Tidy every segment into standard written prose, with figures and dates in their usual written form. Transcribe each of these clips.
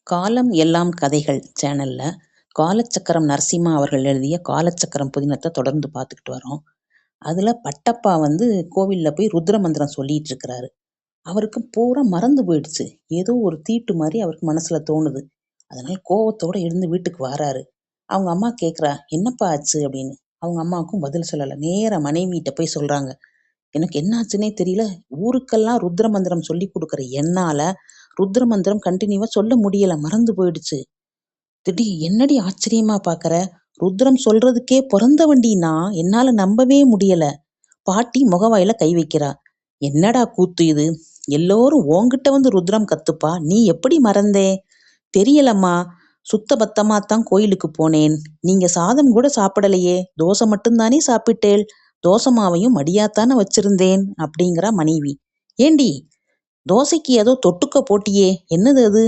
காலம் எல்லாம் கதைகள் சேனல்ல காலச்சக்கரம் நரசிம்மா அவர்கள் எழுதிய காலச்சக்கரம் புதினத்தை தொடர்ந்து பார்த்துக்கிட்டு வரோம். அதுல பட்டப்பா கோவில்ல போய் ருத்ர மந்திரம் சொல்லிட்டு இருக்கிறாரு. அவருக்கு பூரா மறந்து போயிடுச்சு. ஏதோ ஒரு தீட்டு மாதிரி அவருக்கு மனசுல தோணுது. அதனால கோவத்தோட எழுந்து வீட்டுக்கு வாராரு. அவங்க அம்மா கேக்குறா, என்னப்பா ஆச்சு அப்படின்னு. அவங்க அம்மாவுக்கும் பதில் சொல்லல. நேரா மனைவிட்ட போய் சொல்றாங்க, எனக்கு என்னாச்சுன்னே தெரியல. ஊருக்கெல்லாம் ருத்ர மந்திரம் சொல்லி கொடுக்குற என்னால ருத்ர மந்திரம் கண்டினியூவா சொல்ல முடியல, மறந்து போயிடுச்சு. என்னடி ஆச்சரியமா பாக்குற? ருத்ரம் சொல்றதுக்கே பொறந்தவண்டி நான், என்னால நம்பவே முடியல. பாட்டி முகவாயில கை வைக்கிறா. என்னடா கூத்து இது? எல்லோரும் உன்கிட்ட ருத்ரம் கத்துப்பா, நீ எப்படி மறந்தே? தெரியலம்மா, சுத்த பத்தமா தான் கோயிலுக்கு போனேன். நீங்க சாதம் கூட சாப்பிடலையே, தோசை மட்டும்தானே சாப்பிட்டேள். தோசை மாவையும் மடியாத்தானே வச்சிருந்தேன் அப்படிங்கிறா மனைவி. ஏண்டி, தோசைக்கு ஏதோ தொட்டுக்க போட்டியே, என்னது அது?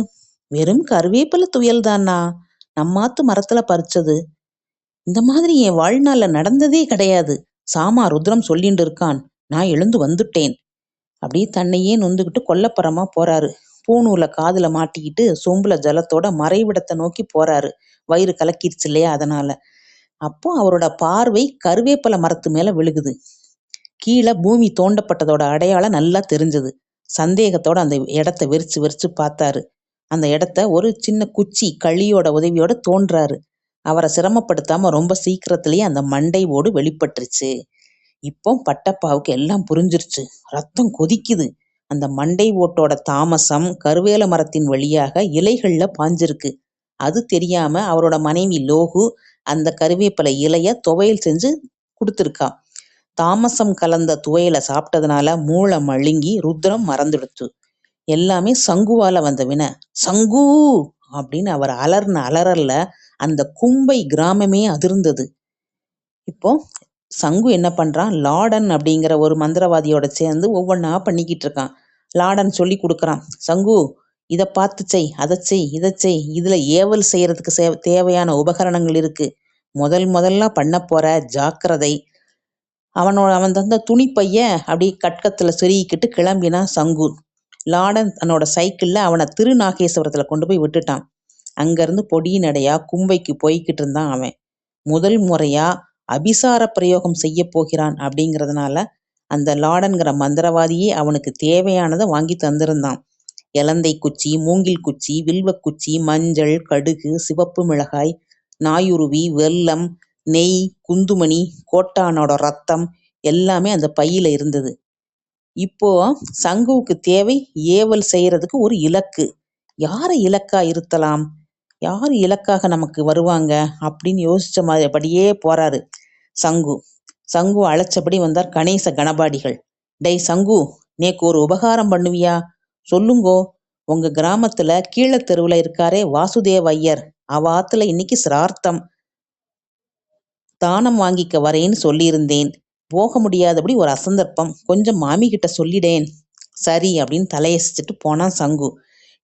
வெறும் கருவேப்பிலை துவையல் தானா, நம்மாத்து மரத்துல பறிச்சது. இந்த மாதிரி என் வாழ்நாள்ல நடந்ததே கிடையாது. சாமா ருத்ரம் சொல்லிட்டு இருக்கான், நான் எழுந்து வந்துட்டேன். அப்படியே தன்னையே நொந்துகிட்டு கொல்லப்புறமா போறாரு. பூணூல காதுல மாட்டிக்கிட்டு சொம்புல ஜலத்தோட மறைவிடத்தை நோக்கி போறாரு. வயிறு கலக்கிருச்சு இல்லையா, அதனால. அப்போ அவரோட பார்வை கருவேப்பிலை மரத்து மேல விழுகுது. கீழே பூமி தோண்டப்பட்டதோட அடையாளம் நல்லா தெரிஞ்சது. சந்தேகத்தோட அந்த இடத்த வெறிச்சு வெறிச்சு பார்த்தாரு. அந்த இடத்த ஒரு சின்ன குச்சி களியோட உதவியோட தோன்றாரு. அவரை சிரமப்படுத்தாம ரொம்ப சீக்கிரத்திலேயே அந்த மண்டை ஓடு வெளிப்பட்டுருச்சு. இப்போ பட்டப்பாவுக்கு எல்லாம் புரிஞ்சிருச்சு. ரத்தம் கொதிக்குது. அந்த மண்டை ஓட்டோட தாமசம் கருவேல மரத்தின் வழியாக இலைகள்ல பாஞ்சிருக்கு. அது தெரியாம அவரோட மனைவி லோகு அந்த கருவேப்பிலை இலைய துவையல் செஞ்சு கொடுத்துருக்கா. தாமசம் கலந்த துவையலை சாப்பிட்டதுனால மூளை மழுங்கி ருத்ரம் மறந்துடுச்சு. எல்லாமே சங்குவால வந்த வினை. சங்கு அப்படின்னு அவர் அலர்ன அலறல்ல அந்த கும்பை கிராமமே அதிர்ந்தது. இப்போ சங்கு என்ன பண்றான், லாடன் அப்படிங்கிற ஒரு மந்திரவாதியோட சேர்ந்து ஒவ்வொன்னா பண்ணிக்கிட்டு இருக்கான். லாடன் சொல்லி கொடுக்கறான், சங்கு இதை பார்த்து செய், அதை செய், இதை செய், இதுல ஏவல் செய்யறதுக்கு தேவையான உபகரணங்கள் இருக்கு. முதல்ல பண்ண போற ஜாக்கிரதை. அவன் தந்த துணி பைய அப்படி கட்கத்துல சொருகிக்கிட்டு கிளம்பினான் சங்கு. லாடன் தன்னோட சைக்கிள்ல அவனை திருநாகேஸ்வரத்துல கொண்டு போய் விட்டுட்டான். அங்கிருந்து பொடி நடையா கும்பைக்கு போய்கிட்டு இருந்தான் அவன். முதல் முறையா அபிசார பிரயோகம் செய்ய போகிறான் அப்படிங்கிறதுனால அந்த லாடன்கிற மந்திரவாதியே அவனுக்கு தேவையானதை வாங்கி தந்திருந்தான். இலந்தை குச்சி, மூங்கில் குச்சி, வில்வக்குச்சி, மஞ்சள், கடுகு, சிவப்பு மிளகாய், நாயுருவி, வெல்லம், நெய், குந்துமணி, கோட்டானோட ரத்தம் எல்லாமே அந்த பையில இருந்தது. இப்போ சங்குவுக்கு தேவை ஏவல் செய்யறதுக்கு ஒரு இலக்கு. யாரை இலக்கா இருத்தலாம், யார் இலக்காக நமக்கு வருவாங்க அப்படின்னு யோசிச்ச மாதிரிபடியே போறாரு சங்கு. சங்கு அழைச்சபடி வந்தார் கணேச கணபாடிகள். டேய் சங்கு, நேக்கு ஒரு உபகாரம் பண்ணுவியா? சொல்லுங்கோ. உங்க கிராமத்துல கீழே தெருவுல இருக்காரே வாசுதேவ ஐயர், அவ ஆத்துல இன்னைக்கு சிரார்த்தம். தானம் வாங்கிக்க வரேன்னு சொல்லியிருந்தேன். போக முடியாதபடி ஒரு அசந்தர்ப்பம். கொஞ்சம் மாமி கிட்ட சொல்லிடேன். சரி அப்படின்னு தலையசிச்சுட்டு போனான் சங்கு.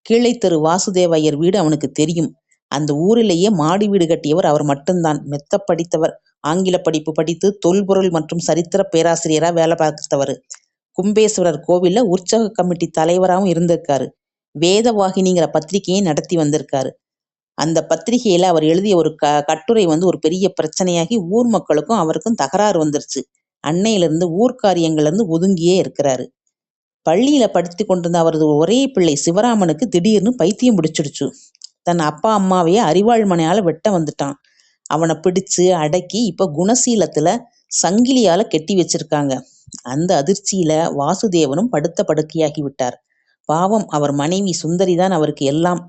கீழே தெரு வாசுதேவ ஐயர் வீடு அவனுக்கு தெரியும். அந்த ஊரிலேயே மாடி வீடு கட்டியவர் அவர் மட்டும்தான். மெத்த படித்தவர். ஆங்கில படிப்பு படித்து தொல்பொருள் மற்றும் சரித்திர பேராசிரியரா வேலை பார்த்தவர். கும்பேஸ்வரர் கோவில்ல உற்சவ கமிட்டி தலைவராகவும் இருந்திருக்காரு. வேதவாகினிங்கிற பத்திரிகையை நடத்தி வந்திருக்காரு. அந்த பத்திரிகையில அவர் எழுதிய ஒரு கட்டுரை ஒரு பெரிய பிரச்சனையாகி ஊர் மக்களுக்கும் அவருக்கும் தகராறு வந்துருச்சு. அன்னையிலிருந்து ஊர்க்காரியங்கள்ல இருந்து ஒதுங்கியே இருக்கிறாரு. பள்ளியில படித்து கொண்டிருந்த அவரது ஒரே பிள்ளை சிவராமனுக்கு திடீர்னு பைத்தியம் பிடிச்சிடுச்சு. தன் அப்பா அம்மாவையே அரிவாள்மனையால வெட்ட வந்துட்டான். அவனை பிடிச்சு அடக்கி இப்ப குணசீலத்துல சங்கிலியால கெட்டி வச்சிருக்காங்க. அந்த அதிர்ச்சியில வாசுதேவனும் படுத்த படுக்கையாகி விட்டார். பாவம், அவர் மனைவி சுந்தரிதான் அவருக்கு எல்லாம்.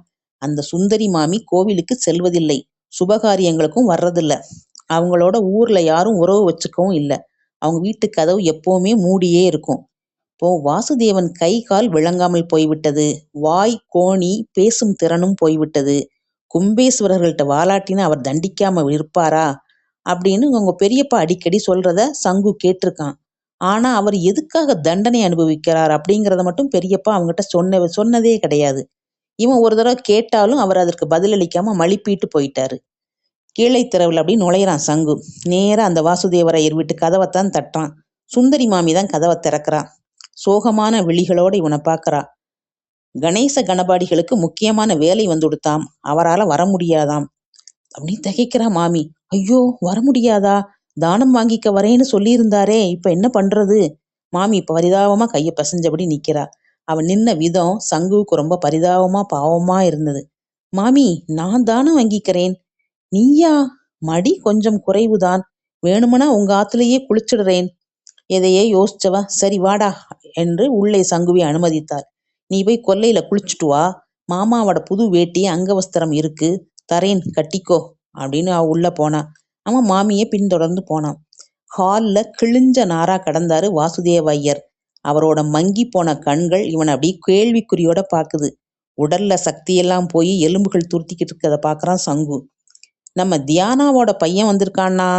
அந்த சுந்தரி மாமி கோவிலுக்கு செல்வதில்லை, சுபகாரியங்களுக்கும் வர்றதில்ல. அவங்களோட ஊர்ல யாரும் உறவு வச்சுக்கவும் இல்லை. அவங்க வீட்டு கதவு எப்பவுமே மூடியே இருக்கும். இப்போ வாசுதேவன் கை கால் விளங்காமல் போய்விட்டது. வாய் கோணி பேசும் திறனும் போய்விட்டது. கும்பேஸ்வரர்கள்ட்ட வாலாட்டின்னு அவர் தண்டிக்காம இருப்பாரா அப்படின்னு உங்க பெரியப்பா அடிக்கடி சொல்றத சங்கு கேட்டிருக்கான். ஆனா அவர் எதுக்காக தண்டனை அனுபவிக்கிறார் அப்படிங்கிறத மட்டும் பெரியப்பா அவங்ககிட்ட சொன்னதே கிடையாது. இவன் ஒரு தடவை கேட்டாலும் அவர் அதற்கு பதிலளிக்காம மழுப்பிட்டு போயிட்டாரு. கீழே தெருவில் அப்படி நுழையிறான் சங்கு. நேரா அந்த வாசுதேவரையர் வீட்டு கதவைத்தான் தட்டுறான். சுந்தரி மாமி தான் கதவை திறக்கிறா. சோகமான விழிகளோட இவனை பார்க்கறா. கணேச கணபாடிகளுக்கு முக்கியமான வேலை வந்துடுத்தாம். அவரால வர முடியாதாம் அப்படின்னு திகைக்கிறா மாமி. ஐயோ, வர முடியாதா? தானம் வாங்கிக்க வரேன்னு சொல்லியிருந்தாரே, இப்ப என்ன பண்றது? மாமி இப்ப பரிதாபமா கைய பிசைஞ்சபடி நிக்கிறா. அவன் நின்ன விதம் சங்குவுக்கு ரொம்ப பரிதாபமா பாவமா இருந்தது. மாமி, நான் தானம் வாங்கிக்கிறேன். நீயா? மடி கொஞ்சம் குறைவுதான். வேணுமனா உங்க ஆத்துலயே குளிச்சிடுறேன். எதையே யோசிச்சவ சரி வாடா என்று உள்ளே சங்குவை அனுமதித்தார். நீ போய் கொல்லையில குளிச்சுட்டு வா. மாமாவோட புது வேட்டி அங்கவஸ்திரம் இருக்கு, தரேன், கட்டிக்கோ அப்படின்னு அவ உள்ள போனா. அவன் மாமியை பின்தொடர்ந்து போனான். ஹால்ல கிழிஞ்ச நாரா கடந்தாரு வாசுதேவ ஐயர். அவரோட மங்கி போன கண்கள் இவன் அப்படி கேள்விக்குறியோட பாக்குது. உடல்ல சக்தியெல்லாம் போய் எலும்புகள் துருத்திக்கிட்டு இருக்கத பாக்குறான் சங்கு. நம்ம தியானாவோட பையன் வந்திருக்கான்னா?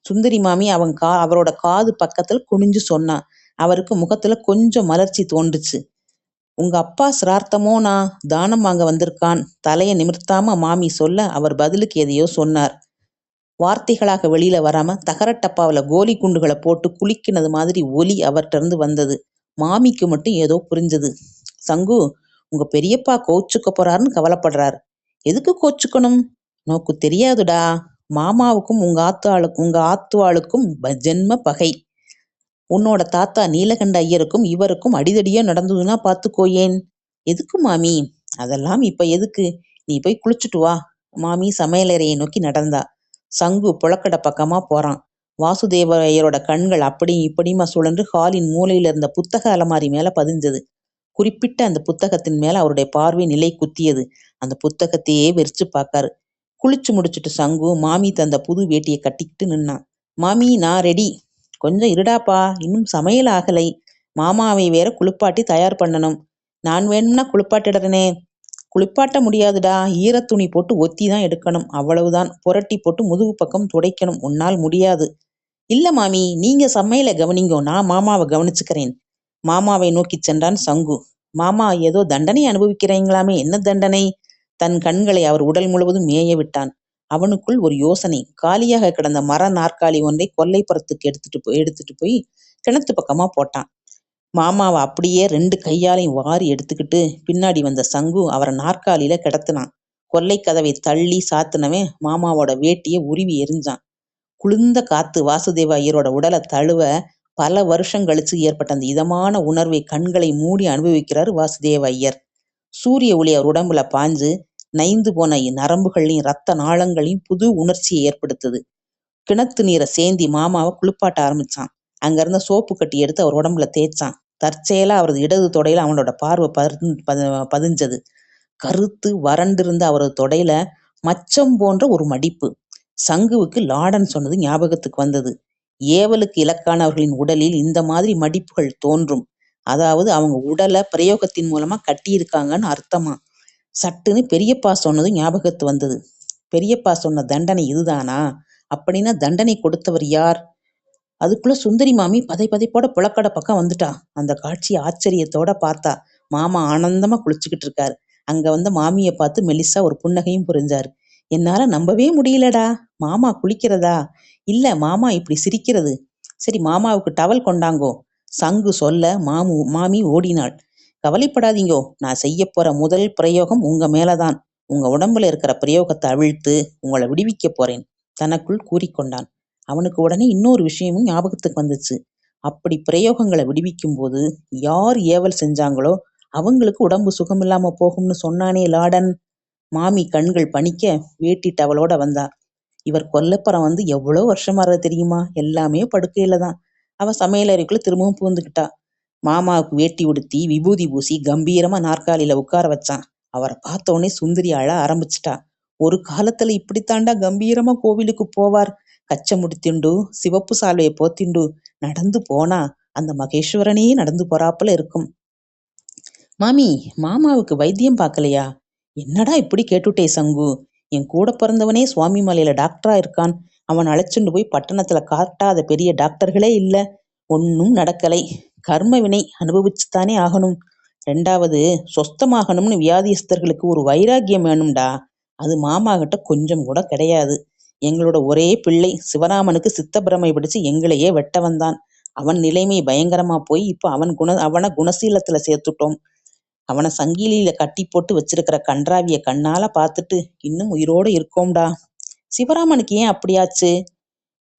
சுந்தரி மாமி அவரோட காது பக்கத்துல குனிஞ்சு சொன்னா. அவருக்கு முகத்துல கொஞ்சம் மலர்ச்சி தோன்றுச்சு. உங்க அப்பா சிரார்த்தமோ நான் தானம் வாங்க வந்திருக்கான். தலைய நிமிர்த்தாம மாமி சொல்ல அவர் பதிலுக்கு எதையோ சொன்னார். வார்த்தைகளாக வெளியில வராம தகரட்டப்பாவில கோலி குண்டுகளை போட்டு குலுக்கினது மாதிரி ஒலி அவர்கிட்ட இருந்து வந்தது. மாமிக்கு மட்டும் ஏதோ புரிஞ்சது. சங்கு, உங்க பெரியப்பா கோச்சுக்க போறாருன்னு கவலைப்படுறாரு. எதுக்கு கோச்சுக்கணும்? நோக்கு தெரியாதுடா. மாமாவுக்கும் உங்க ஆத்துவாளுக்கும் ஜென்ம பகை. உன்னோட தாத்தா நீலகண்ட ஐயருக்கும் இவருக்கும் அடிதடியா நடந்ததுன்னா பாத்துக்கோயேன். எதுக்கு மாமி? அதெல்லாம் இப்ப எதுக்கு? நீ போய் குளிச்சுட்டு வா. மாமி சமையலறையை நோக்கி நடந்தா. சங்கு புழக்கடை பக்கமா போறான். வாசுதேவ ஐயரோட கண்கள் அப்படியும் இப்படியுமா சுழன்று ஹாலின் மூலையில இருந்த புத்தக அலமாரி மேல பதிஞ்சது. குறிப்பிட்ட அந்த புத்தகத்தின் மேல அவருடைய பார்வை நிலை குத்தியது. அந்த புத்தகத்தையே வெறிச்சு பார்க்காரு. குளிச்சு முடிச்சுட்டு சங்கு மாமி தந்த புது வேட்டியை கட்டிக்கிட்டு நின்னான். மாமி, நான் ரெடி. கொஞ்சம் இருடாப்பா, இன்னும் சமையல் ஆகலை. மாமாவை வேற குளிப்பாட்டி தயார் பண்ணணும். நான் வேணும்னா குளிப்பாட்டிடுறனே. குளிப்பாட்ட முடியாதுடா. ஈரத்துணி போட்டு ஒத்தி தான் எடுக்கணும், அவ்வளவுதான். புரட்டி போட்டு முதுகு பக்கம் துடைக்கணும். உன்னால் முடியாது. இல்ல மாமி, நீங்க சமையல கவனிங்கோ, நான் மாமாவை கவனிச்சுக்கிறேன். மாமாவை நோக்கி சென்றான் சங்கு. மாமா, ஏதோ தண்டனை அனுபவிக்கிறீங்களாமே, என்ன தண்டனை? தன் கண்களை அவர் உடல் முழுவதும் மேய விட்டான். அவனுக்குள் ஒரு யோசனை. காலியாக கிடந்த மர நாற்காலி ஒன்றை கொல்லைப்புறத்துக்கு எடுத்துட்டு போய் கிணத்து பக்கமா போட்டான். மாமாவை அப்படியே 2 கையாலையும் வாரி எடுத்துக்கிட்டு பின்னாடி வந்த சங்கு அவரை நாற்காலியில கிடத்தினான். கொல்லை கதவை தள்ளி சாத்தினவன் மாமாவோட வேட்டியை உருவி எரிஞ்சான். குளிர்ந்த காத்து வாசுதேவ ஐயரோட உடலை தழுவ பல வருஷம் கழிச்சு ஏற்பட்ட அந்த இதமான உணர்வை கண்களை மூடி அனுபவிக்கிறார் வாசுதேவ ஐயர். சூரிய ஒளி அவர் உடம்புல பாஞ்சு நைந்து போன நரம்புகளையும் ரத்த நாளங்களையும் புது உணர்ச்சியை ஏற்படுத்துது. கிணத்து நீரை சேந்தி மாமாவை குளிப்பாட்ட ஆரம்பிச்சான். அங்க இருந்த சோப்பு கட்டி எடுத்து அவர் உடம்புல தேய்ச்சான். தற்செயலா அவரது இடது தொடையில அவனோட பார்வை பதிஞ்சது. கருத்து வறண்டிருந்த அவரது தொடையில மச்சம் போன்ற ஒரு மடிப்பு. சங்குவுக்கு லாடன் சொன்னது ஞாபகத்துக்கு வந்தது. ஏவலுக்கு இலக்கானவர்களின் உடலில் இந்த மாதிரி மடிப்புகள் தோன்றும். அதாவது அவங்க உடலை பிரயோகத்தின் மூலமா கட்டியிருக்காங்கன்னு அர்த்தமா. சட்டுன்னு பெரியப்பா சொன்னது ஞாபகத்து வந்தது. பெரியப்பா சொன்ன தண்டனை இதுதானா? அப்படின்னா தண்டனை கொடுத்தவர் யார்? அதுக்குள்ள சுந்தரி மாமி பதைப்போட புழக்கடை பக்கம் வந்துட்டா. அந்த காட்சியை ஆச்சரியத்தோட பார்த்தா. மாமா ஆனந்தமா குளிச்சுக்கிட்டு இருக்காரு. அங்க வந்த மாமியை பார்த்து மெலிசா ஒரு புன்னகையும் புரிஞ்சாரு. என்னால நம்பவே முடியலடா. மாமா குளிக்கிறதா? இல்ல, மாமா இப்படி சிரிக்கிறது. சரி, மாமாவுக்கு டவல் கொண்டாங்கோ. சங்கு சொல்ல மாமி ஓடினாள். கவலைப்படாதீங்கோ, நான் செய்ய போற முதல் பிரயோகம் உங்க மேலதான். உங்க உடம்புல இருக்கிற பிரயோகத்தை அவிழ்த்து உங்களை விடுவிக்க போறேன், தனக்குள் கூறிக்கொண்டான். அவனுக்கு உடனே இன்னொரு விஷயமும் ஞாபகத்துக்கு வந்துச்சு. அப்படி பிரயோகங்களை விடுவிக்கும் போது யார் ஏவல் செஞ்சாங்களோ அவங்களுக்கு உடம்பு சுகமில்லாம போகும்னு சொன்னானே லாடன். மாமி கண்கள் பணிக்க வேட்டி டவலோட வந்தா. இவர் கொல்லப்புறம் வந்து எவ்வளவு வருஷமாறது தெரியுமா? எல்லாமே படுக்கையில தான். அவ சமையலறைக்குள்ள திரும்பவும் பூந்துக்கிட்டா. மாமாவுக்கு வேட்டி உடுத்தி விபூதி பூசி கம்பீரமா நாற்காலியில உட்கார வச்சான். அவரை பார்த்த உடனே சுந்தரி அழ ஆரம்பிச்சிட்டா. ஒரு காலத்துல இப்படித்தாண்டா கம்பீரமா கோவிலுக்கு போவார். கச்சை முடித்திண்டு சிவப்பு சால்வையை போத்திண்டு நடந்து போனா அந்த மகேஸ்வரனே நடந்து போறாப்புல இருக்கும். மாமி, மாமாவுக்கு வைத்தியம் பார்க்கலையா? என்னடா இப்படி கேட்டுட்டே சங்கு? என் கூட பிறந்தவனே சுவாமி மலையில டாக்டரா இருக்கான். அவன் அழைச்சுண்டு போய் பட்டணத்துல காட்டாத பெரிய டாக்டர்களே இல்ல. ஒன்னும் நடக்கலை. கர்ம வினை அனுபவிச்சுத்தானே ஆகணும். 2வது, சொஸ்தமாகணும்னு வியாதிஸ்தர்களுக்கு ஒரு வைராக்கியம் வேணும்டா. அது மாமா கிட்ட கொஞ்சம் கூட கிடையாது. எங்களோட ஒரே பிள்ளை சிவராமனுக்கு சித்த பிரமை பிடிச்சு எங்களையே வெட்ட வந்தான். அவன் நிலைமை பயங்கரமா போய் இப்ப அவனை குணசீலத்துல சேர்த்துட்டோம். அவனை சங்கிலியில கட்டி போட்டு வச்சிருக்கிற கன்றாவிய கண்ணால பார்த்துட்டு இன்னும் உயிரோடு இருக்கோம்டா. சிவராமனுக்கு ஏன் அப்படியாச்சு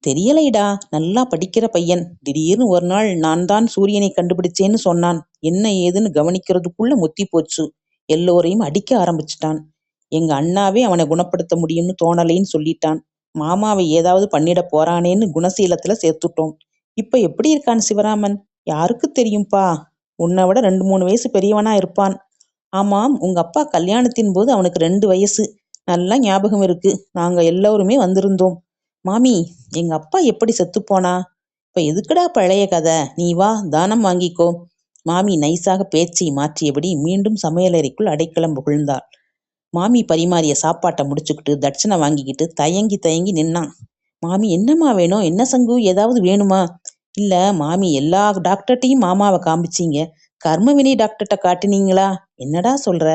தெரியலைடா. நல்லா படிக்கிற பையன். திடீர்னு ஒரு நாள் நான் தான் சூரியனை கண்டுபிடிச்சேன்னு சொன்னான். என்ன ஏதுன்னு கவனிக்கிறதுக்குள்ள முத்தி போச்சு. எல்லோரையும் அடிக்க ஆரம்பிச்சிட்டான். எங்க அண்ணாவே அவனை குணப்படுத்த முடியும்னு தோணலைன்னு சொல்லிட்டான். மாமாவை ஏதாவது பண்ணிட போறானேன்னு குணசீலத்துல சேர்த்துட்டோம். இப்ப எப்படி இருக்கான் சிவராமன்? யாருக்கு தெரியும்பா. உன்னை விட 2-3 வயசு பெரியவனா இருப்பான். ஆமாம், உங்க அப்பா கல்யாணத்தின் போது அவனுக்கு 2 வயசு. நல்லா ஞாபகம் இருக்கு. நாங்க எல்லோருமே வந்திருந்தோம். மாமி, எங்க அப்பா எப்படி செத்துப்போனா? இப்ப எதுக்குடா பழைய கதை? நீ வா, தானம் வாங்கிக்கோ. மாமி நைசாக பேச்சை மாற்றியபடி மீண்டும் சமையலறைக்குள் அடைக்கலம் புகுந்தாள். மாமி பரிமாறிய சாப்பாட்டை முடிச்சுக்கிட்டு தட்சணை வாங்கிக்கிட்டு தயங்கி தயங்கி நின்னான். மாமி, என்னம்மா வேணும்? என்ன சங்கு, ஏதாவது வேணுமா? இல்ல மாமி, எல்லா டாக்டர்ட்டையும் மாமாவை காமிச்சீங்க, கர்மவினை டாக்டர்கிட்ட காட்டினீங்களா? என்னடா சொல்ற?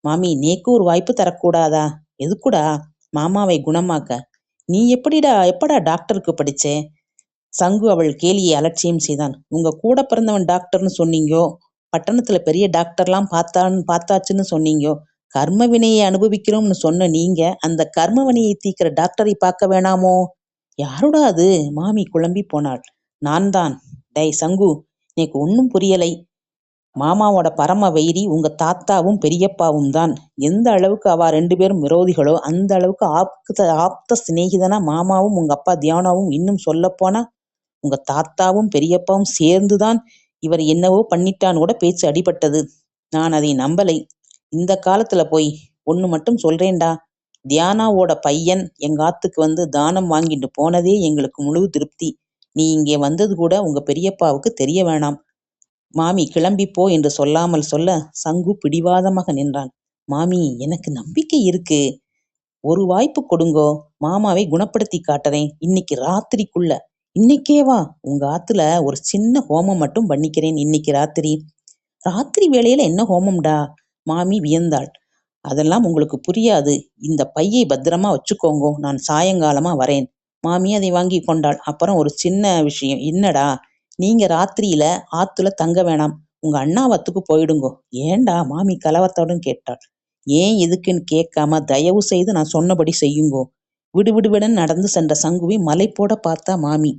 மாமி, நேக்கு ஒரு வாய்ப்பு தரக்கூடாதா? எதுக்குடா? மாமாவை குணமாக்க. நீ எப்படா டாக்டருக்கு படிச்சே? சங்கு அவள் கேலியை அலட்சியம் செய்தான். உங்க கூட பிறந்தவன் டாக்டர்னு சொன்னீங்கோ, பட்டணத்துல பெரிய டாக்டர்லாம் பார்த்தாச்சுன்னு சொன்னீங்கோ. கர்ம வினையை அனுபவிக்கிறோம்னு சொன்ன நீங்க அந்த கர்ம வினையை தீக்கிற டாக்டரை பார்க்க வேணாமோ? யாருடா அது? மாமி குழம்பி போனாள். நான் தான். டேய் சங்கு, எனக்கு ஒன்னும் புரியலை. மாமாவோட பரம வைரி உங்க தாத்தாவும் பெரியப்பாவும் தான். எந்த அளவுக்கு அவ 2 பேரும் விரோதிகளோ அந்த அளவுக்கு ஆப்த சிநேகிதனா மாமாவும் உங்க அப்பா தியானாவும். இன்னும் சொல்ல போனா உங்க தாத்தாவும் பெரியப்பாவும் சேர்ந்துதான் இவர் என்னவோ பண்ணிட்டான்னு கூட பேச்சு அடிபட்டது. நான் அதை நம்பலை. இந்த காலத்துல போய் ஒண்ணு மட்டும் சொல்றேன்டா. தியானாவோட பையன் எங்க ஆத்துக்கு வந்து தானம் வாங்கிட்டு போனதே எங்களுக்கு முழு திருப்தி. நீ இங்கே வந்தது கூட உங்க பெரியப்பாவுக்கு தெரிய வேணாம். மாமி கிளம்பி போ என்று சொல்லாமல் சொல்ல சங்கு பிடிவாதமாக நின்றான். மாமி, எனக்கு நம்பிக்கை இருக்கு. ஒரு வாய்ப்பு கொடுங்கோ. மாமாவை குணப்படுத்தி காட்டுறேன். இன்னைக்கு ராத்திரிக்குள்ள. இன்னைக்கே வா. உங்க ஆத்துல ஒரு சின்ன ஹோமம் மட்டும் பண்ணிக்கிறேன் இன்னைக்கு ராத்திரி. ராத்திரி வேளையில என்ன ஹோமம்டா? மாமி வியந்தாள். அதெல்லாம் உங்களுக்கு புரியாது. இந்த பையை பத்திரமா வச்சுக்கோங்கோ. நான் சாயங்காலமா வரேன். மாமி அதை வாங்கி கொண்டாள். அப்புறம் ஒரு சின்ன விஷயம். என்னடா? நீங்க ராத்திரியில ஆத்துல தங்க வேணாம். உங்க அண்ணாவத்துக்கு போயிடுங்கோ. ஏண்டா? மாமி கலவரத்துடன் கேட்டாள். ஏன் எதுக்குன்னு கேட்காம தயவு செய்து நான் சொன்னபடி செய்யுங்கோ. விடுவிடுவிடன் நடந்து சென்ற சங்குவை மலை போட பார்த்தா மாமி.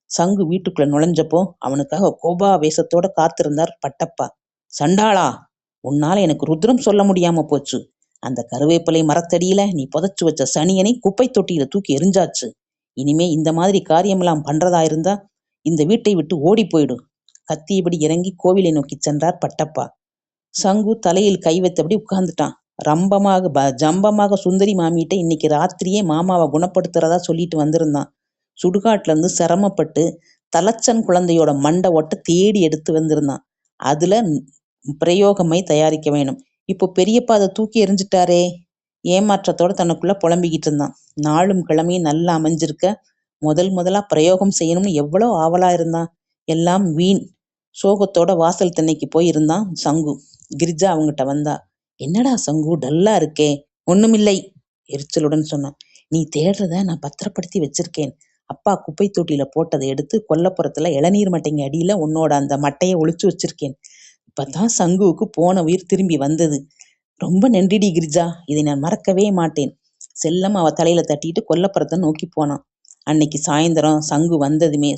சங்கு வீட்டுக்குள்ள நுழைஞ்சப்போ அவனுக்காக கோபாவேசத்தோட காத்திருந்தார் பட்டப்பா. சண்டாளா, உன்னால எனக்கு ருத்ரம் சொல்ல முடியாம போச்சு. அந்த கருவேப்பிலை மரத்தடியில நீ புதைச்சு வச்ச சனியனை குப்பை தொட்டியில தூக்கி எரிஞ்சாச்சு. இனிமே இந்த மாதிரி காரியமெல்லாம் பண்றதா இருந்தா இந்த வீட்டை விட்டு ஓடி போயிடு. கத்தியபடி இறங்கி கோவிலை நோக்கி சென்றார் பட்டப்பா. சங்கு தலையில் கை வைத்தபடி உட்கார்ந்துட்டான். ஜம்பமாக சுந்தரி மாமிகிட்ட இன்னைக்கு ராத்திரியே மாமாவை குணப்படுத்துறதா சொல்லிட்டு வந்திருந்தான். சுடுகாட்டுல இருந்து சிரமப்பட்டு தலச்சன் குழந்தையோட மண்டை ஒட்ட தேடி எடுத்து வந்திருந்தான். அதுல பிரயோகமை தயாரிக்க வேணும். இப்போ பெரியப்பா அதை தூக்கி எறிஞ்சிட்டாரே. ஏமாற்றத்தோட தனக்குள்ள புலம்பிக்கிட்டு இருந்தான். நாளும் கிழமையும் நல்லா அமைஞ்சிருக்க முதலா பிரயோகம் செய்யணும்னு எவ்வளவு ஆவலா இருந்தான். எல்லாம் வீண். சோகத்தோட வாசல் திண்ணைக்கு போய் இருந்தான் சங்கு. கிரிஜா அவங்கிட்ட வந்தா. என்னடா சங்கு, டல்லா இருக்கே? ஒண்ணுமில்லை, எரிச்சலுடன் சொன்னான். நீ தேடுறத நான் பத்திரப்படுத்தி வச்சிருக்கேன். அப்பா குப்பை தொட்டியில போட்டதை எடுத்து கொல்லப்புறத்துல இளநீர் மட்டைங்க அடியில உன்னோட அந்த மட்டையை ஒளிச்சு வச்சிருக்கேன். இப்பதான் சங்குவுக்கு போன உயிர் திரும்பி வந்தது. ரொம்ப நன்றிடி கிரிஜா, இதை நான் மறக்கவே மாட்டேன். செல்லம் அவ தலையில தட்டிட்டு கொல்லப்புறத்தை நோக்கி போனான். அன்னைக்கு சாயந்தரம் சங்கு வந்ததுமே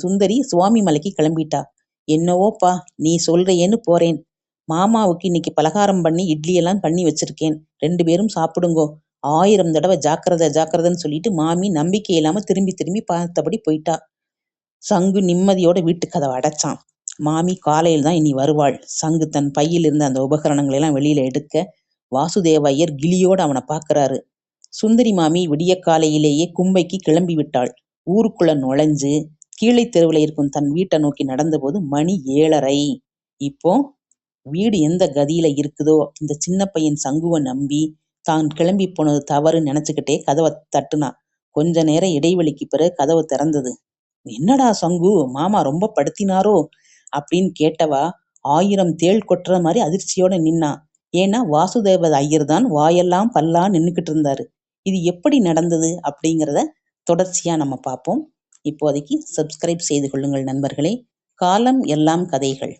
சுந்தரி சுவாமி மலைக்கு கிளம்பிட்டா. என்னவோப்பா நீ சொல்றேன்னு போறேன். மாமாவுக்கு இன்னைக்கு பலகாரம் பண்ணி இட்லி எல்லாம் பண்ணி வச்சிருக்கேன். 2 பேரும் சாப்பிடுங்கோ. 1000 தடவை ஜாக்கிரதைன்னு சொல்லிட்டு மாமி நம்பிக்கை இல்லாம திரும்பி திரும்பி பார்த்தபடி போயிட்டா. சங்கு நிம்மதியோட வீட்டு கதவை அடைச்சான். மாமி காலையில் தான் இனி வருவாள். சங்கு தன் பையில் இருந்த அந்த உபகரணங்களை எல்லாம் வெளியில எடுக்க வாசுதேவ ஐயர் கிளியோடு அவனை பார்க்கறாரு. சுந்தரி மாமி விடிய காலையிலேயே கும்பைக்கு கிளம்பி விட்டாள். ஊருக்குள்ள நுழைஞ்சு கீழே தெருவில் இருக்கும் தன் வீட்டை நோக்கி நடந்தபோது மணி 7:30. இப்போ வீடு எந்த கதியில இருக்குதோ இந்த சின்ன பையன் சங்குவை நம்பி தான் கிளம்பி போனது தவறு நினைச்சுக்கிட்டே கதவை தட்டுனா. கொஞ்ச நேரம் இடைவெளிக்கு பிறகு கதவு திறந்தது. என்னடா சங்கு, மாமா ரொம்ப படுத்தினாரோ அப்படின்னு கேட்டவா 1000 தேள் கொட்டுற மாதிரி அதிர்ச்சியோட நின்னா. ஏன்னா வாசுதேவ ஐயர் தான் வாயெல்லாம் பல்லா நின்னுக்கிட்டு இருந்தாரு. இது எப்படி நடந்தது அப்படிங்கிறத தொடர்ச்சியா நம்ம பார்ப்போம். இப்போதைக்கு சப்ஸ்கிரைப் செய்து கொள்ளுங்கள் நண்பர்களே. காலம் எல்லாம் கதைகள்.